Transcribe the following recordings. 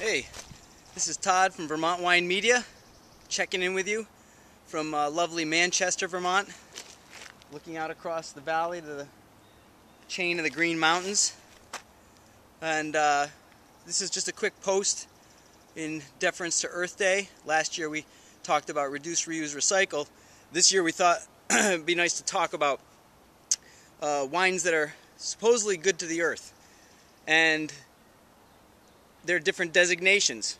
Hey, this is Todd from Vermont Wine Media, checking in with you from lovely Manchester, Vermont, looking out across the valley to the chain of the Green Mountains. And this is just a quick post in deference to Earth Day. Last year we talked about reduce, reuse, recycle. This year we thought it'd be nice to talk about wines that are supposedly good to the earth. And there are different designations.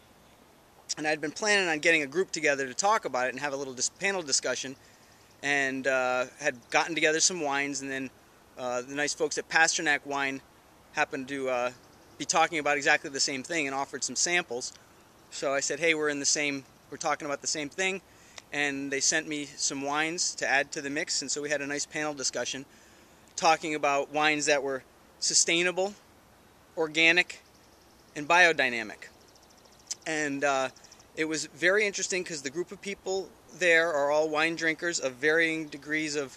And I'd been planning on getting a group together to talk about it and have a little panel discussion, and had gotten together some wines, and then the nice folks at Pasternak Wine happened to be talking about exactly the same thing and offered some samples. So I said, hey, we're talking about the same thing, and they sent me some wines to add to the mix, and so we had a nice panel discussion talking about wines that were sustainable, organic, and biodynamic. And it was very interesting because the group of people there are all wine drinkers of varying degrees of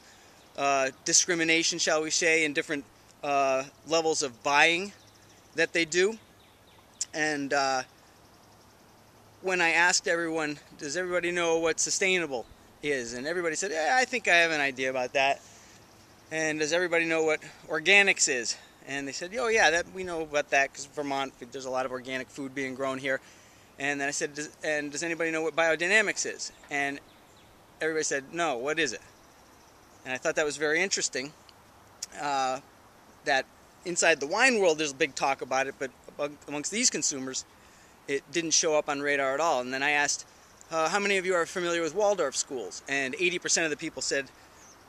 discrimination, shall we say, and different levels of buying that they do. And when I asked everyone, does everybody know what sustainable is? And everybody said, yeah, I think I have an idea about that. And does everybody know what organics is? And they said, oh yeah, that we know about that because Vermont, there's a lot of organic food being grown here. And then I said, does anybody know what biodynamics is? And everybody said, no, what is it? And I thought that was very interesting, that inside the wine world there's a big talk about it, but amongst these consumers it didn't show up on radar at all. And then I asked, how many of you are familiar with Waldorf schools? And 80% of the people said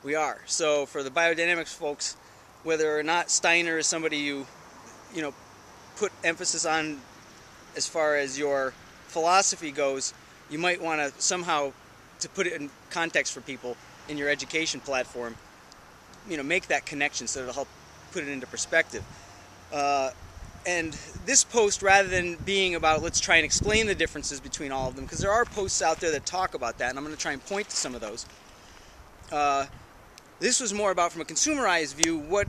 we are. So for the biodynamics folks, whether or not Steiner is somebody you put emphasis on as far as your philosophy goes, you might want to somehow, to put it in context for people in your education platform, make that connection so it'll help put it into perspective. And this post, rather than being about let's try and explain the differences between all of them, because there are posts out there that talk about that, and I'm going to try and point to some of those. This was more about, from a consumerized view,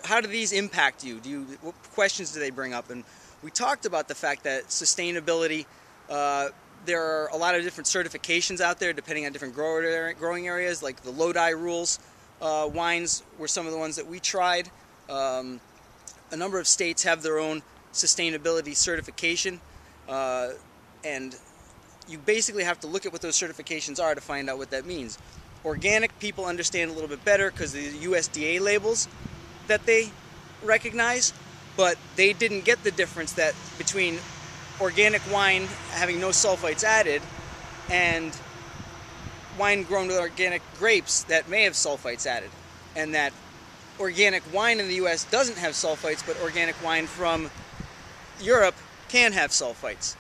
how do these impact you? What questions do they bring up? And we talked about the fact that sustainability, there are a lot of different certifications out there depending on different growing areas, like the Lodi Rules wines were some of the ones that we tried. A number of states have their own sustainability certification, and you basically have to look at what those certifications are to find out what that means. Organic people understand a little bit better because of the USDA labels that they recognize, but they didn't get the difference that between organic wine having no sulfites added and wine grown with organic grapes that may have sulfites added, and that organic wine in the US doesn't have sulfites, but organic wine from Europe can have sulfites.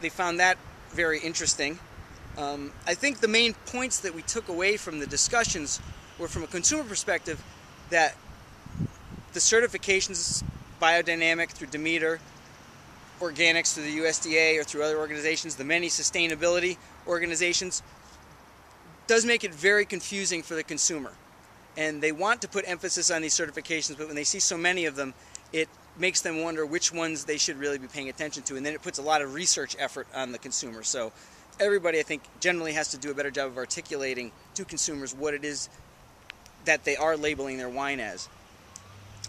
They found that very interesting. I think the main points that we took away from the discussions were, from a consumer perspective, that the certifications, biodynamic through Demeter, organics through the USDA or through other organizations, the many sustainability organizations, does make it very confusing for the consumer. And they want to put emphasis on these certifications, but when they see so many of them, it makes them wonder which ones they should really be paying attention to. And then it puts a lot of research effort on the consumer. So everybody, I think, generally has to do a better job of articulating to consumers what it is that they are labeling their wine as.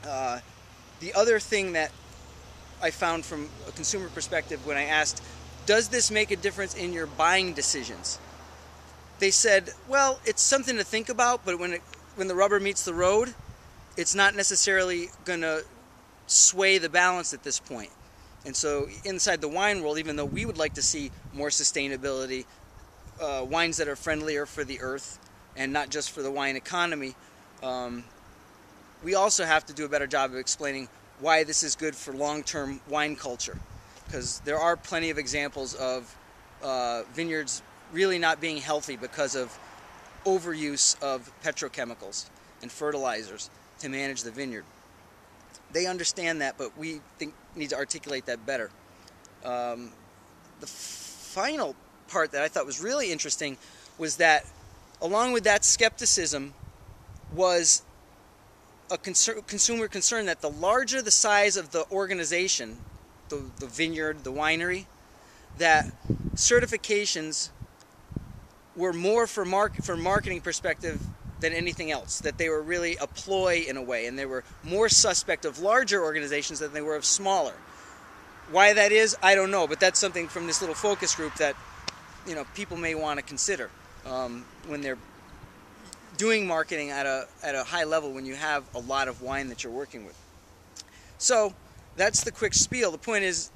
The other thing that I found from a consumer perspective when I asked, does this make a difference in your buying decisions? They said, well, it's something to think about, but when the rubber meets the road, it's not necessarily going to sway the balance at this point. And so inside the wine world, even though we would like to see more sustainability, wines that are friendlier for the earth and not just for the wine economy, we also have to do a better job of explaining why this is good for long-term wine culture. Because there are plenty of examples of vineyards really not being healthy because of overuse of petrochemicals and fertilizers to manage the vineyard. They understand that, but we think need to articulate that better. The final part that I thought was really interesting was that, along with that skepticism, was a consumer concern that the larger the size of the organization, the vineyard, the winery, that certifications were more for marketing perspective than anything else, that they were really a ploy in a way, and they were more suspect of larger organizations than they were of smaller. Why that is, I don't know, but that's something from this little focus group that, you know, people may want to consider when they're doing marketing at a high level, when you have a lot of wine that you're working with. So that's the quick spiel. The point is,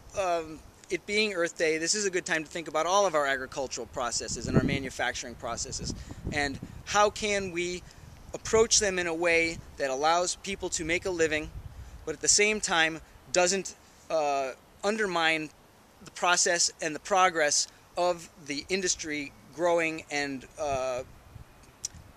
it being Earth Day, this is a good time to think about all of our agricultural processes and our manufacturing processes, and how can we approach them in a way that allows people to make a living, but at the same time doesn't undermine the process and the progress of the industry growing and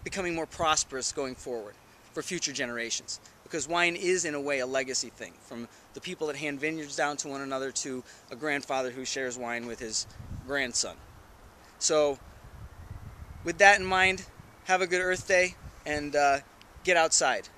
becoming more prosperous going forward for future generations. Because wine is, in a way, a legacy thing, from the people that hand vineyards down to one another to a grandfather who shares wine with his grandson. So with that in mind, have a good Earth Day, and get outside.